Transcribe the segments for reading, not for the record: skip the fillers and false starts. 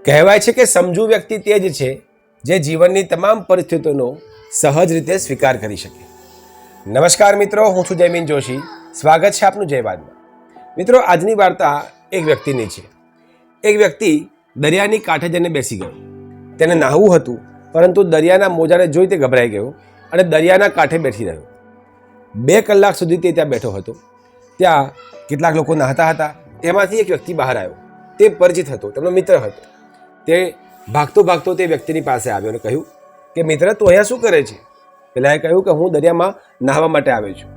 કહેવાય છે કે સમજુ વ્યક્તિ તે જ છે જે જીવનની તમામ પરિસ્થિતિઓનો સહજ રીતે સ્વીકાર કરી શકે. નમસ્કાર મિત્રો, હું છું જયમીન જોશી. સ્વાગત છે આપનું જયવાદમાં. મિત્રો, આજની વાર્તા એક વ્યક્તિની છે. એક વ્યક્તિ દરિયાની કાંઠે જઈને બેસી ગયો. તેને નાહવું હતું, પરંતુ દરિયાના મોજાને જોઈ તે ગભરાઈ ગયો અને દરિયાના કાંઠે બેસી રહ્યો. 2 કલાક સુધી તે ત્યાં બેઠો હતો. ત્યાં કેટલાક લોકો નહાતા હતા. તેમાંથી એક વ્યક્તિ બહાર આવ્યો. તે પરિચિત હતો, તેમનો મિત્ર હતો. તે ભાગતો ભાગતો તે વ્યક્તિની પાસે આવ્યો અને કહ્યું કે મિત્ર, તું અહીંયા શું કરે છે? પેલાએ કહ્યું કે હું દરિયામાં નાહવા માટે આવ્યો છું.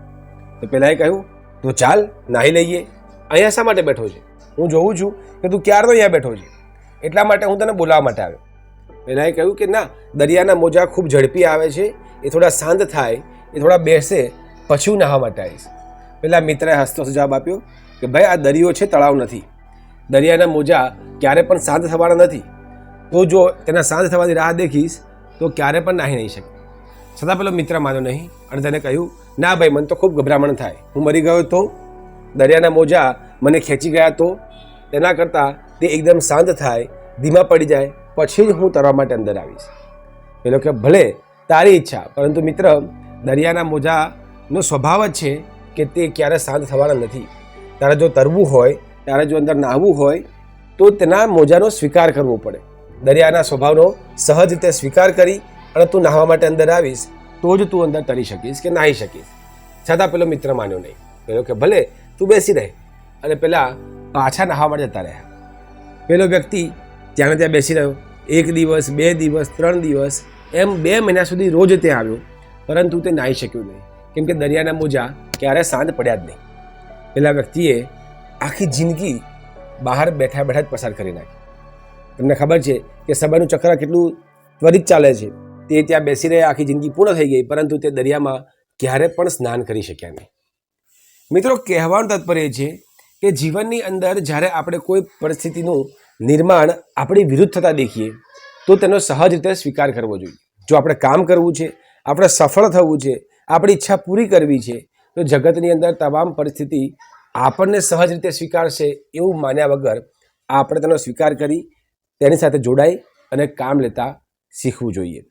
તો પેલાએ કહ્યું, તો ચાલ નાહી લઈએ. અહીંયા શા માટે બેઠો છે? હું જોઉં છું કે તું ક્યારનો અહીંયા બેઠો છે, એટલા માટે હું તને બોલાવવા માટે આવ્યો. પેલાએ કહ્યું કે ના, દરિયાના મોજા ખૂબ ઝડપી આવે છે, એ થોડા શાંત થાય, એ થોડા બેસે, પછી હું નાહવા માટે આવીશ. પેલા મિત્રએ હસતો જવાબ આપ્યો કે ભાઈ, આ દરિયો છે, તળાવ નથી. દરિયાના મોજા ક્યારે પણ શાંત થવાના નથી. તો જો તેના શાંત થવાની રાહ દેખીશ તો ક્યારે પણ નાહી નહીં શકે. છતાં પેલો મિત્ર માન્યો નહીં અને તેને કહ્યું, ના ભાઈ, મને તો ખૂબ ગભરામણ થાય. હું મરી ગયો તો, દરિયાના મોજા મને ખેંચી ગયા તો, તેના કરતાં તે એકદમ શાંત થાય, ધીમા પડી જાય, પછી જ હું તરવા માટે અંદર આવીશ. પેલો કે ભલે તારી ઈચ્છા, પરંતુ મિત્ર, દરિયાના મોજાનો સ્વભાવ જ છે કે તે ક્યારે શાંત થવાના નથી. તારે જો તરવું હોય, તારે જો અંદર નાહવું હોય, તો તેના મોજાનો સ્વીકાર કરવો પડે. દરિયાના સ્વભાવનો સહજ રીતે સ્વીકાર કરી અને તું નાહવા માટે અંદર આવીશ તો જ તું અંદર તરી શકીશ કે નાહી શકીશ. છતાં પેલો મિત્ર માન્યો નહીં. પેલો કે ભલે તું બેસી રહે, અને પેલા પાછા નાહવા માટે જતા રહ્યા. પેલો વ્યક્તિ ત્યાં ત્યાં બેસી રહ્યો. 1 દિવસ, 2 દિવસ, 3 દિવસ, એમ 2 મહિના સુધી રોજ ત્યાં આવ્યો, પરંતુ તે નાહી શક્યો નહીં, કેમ કે દરિયાના મોજા ક્યારે શાંત પડ્યા જ નહીં. પેલા વ્યક્તિએ આખી જિંદગી બહાર બેઠા બેઠા જ પસાર કરી નાખી. તમને ખબર છે કે સમયનું ચક્ર કેટલું ત્વરિત ચાલે છે. તે ત્યાં બેસી રહ્યા, આખી જિંદગી પૂર્ણ થઈ ગઈ, પરંતુ તે દરિયામાં ક્યારે પણ સ્નાન કરી શક્યા નહીં. મિત્રો, કહેવાનું તાત્પર્ય છે કે જીવનની અંદર જ્યારે આપણે કોઈ પરિસ્થિતિનું નિર્માણ આપણી વિરુદ્ધ થતા દેખીએ તો તેનો સહજ રીતે સ્વીકાર કરવો જોઈએ. જો આપણે કામ કરવું છે, આપણે સફળ થવું છે, આપણી ઈચ્છા પૂરી કરવી છે, તો જગતની અંદર તમામ પરિસ્થિતિ આપણને સહજ રીતે સ્વીકારશે એવું માન્યા વગર આપણે તેનો સ્વીકાર કરી તેની સાથે જોડાઈ અને કામ લેતા શીખવું જોઈએ.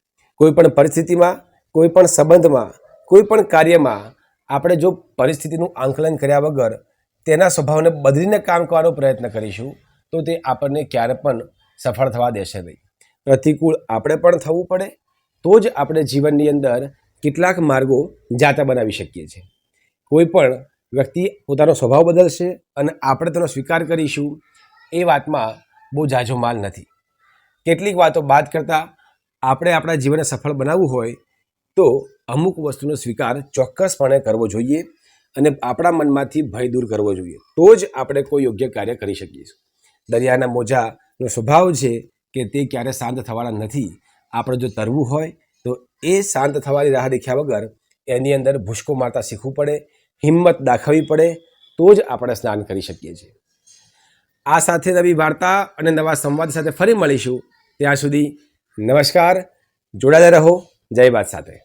કોઈ પણ પરિસ્થિતિમાં, કોઈ પણ સંબંધમાં, કોઈ પણ કાર્યમાં આપણે જો પરિસ્થિતિનું આંકલન કર્યા વગર તેના સ્વભાવને બદલીને કામ કરવાનો પ્રયત્ન કરીશું તો તે આપણને ક્યારે પણ સફળ થવા દેશે નહીં. પ્રતિકૂળ આપણે પણ થવું પડે તો જ આપણે જીવનની અંદર કેટલાક માર્ગો જાતા બનાવી શકીએ છીએ. કોઈ પણ વ્યક્તિ પોતાનો સ્વભાવ બદલશે અને આપણે તેનો સ્વીકાર કરીશું એ વાતમાં બહુ ઝાઝો માલ નથી. કેટલીક વાતો બાદ કરતાં આપણે આપણા જીવનને સફળ બનાવવું હોય તો અમુક વસ્તુનો સ્વીકાર ચોક્કસપણે કરવો જોઈએ અને આપણા મનમાંથી ભય દૂર કરવો જોઈએ. તો જ આપણે કોઈ યોગ્ય કાર્ય કરી શકીશું. દરિયાના મોજાનો સ્વભાવ છે કે તે ક્યારે શાંત થવાના નથી. આપણે જો તરવું હોય તો એ શાંત થવાની રાહ દેખ્યા વગર એની અંદર ભૂસકો મારતા શીખવું પડે, હિંમત દાખવવી પડે, તો જ આપણે સ્નાન કરી શકીએ છીએ. આ સાથે નવી વાર્તા અને નવા સંવાદ સાથે ફરી મળીશું. ત્યાં સુધી નમસ્કાર. જોડાયેલા રહો જય વાત સાથે.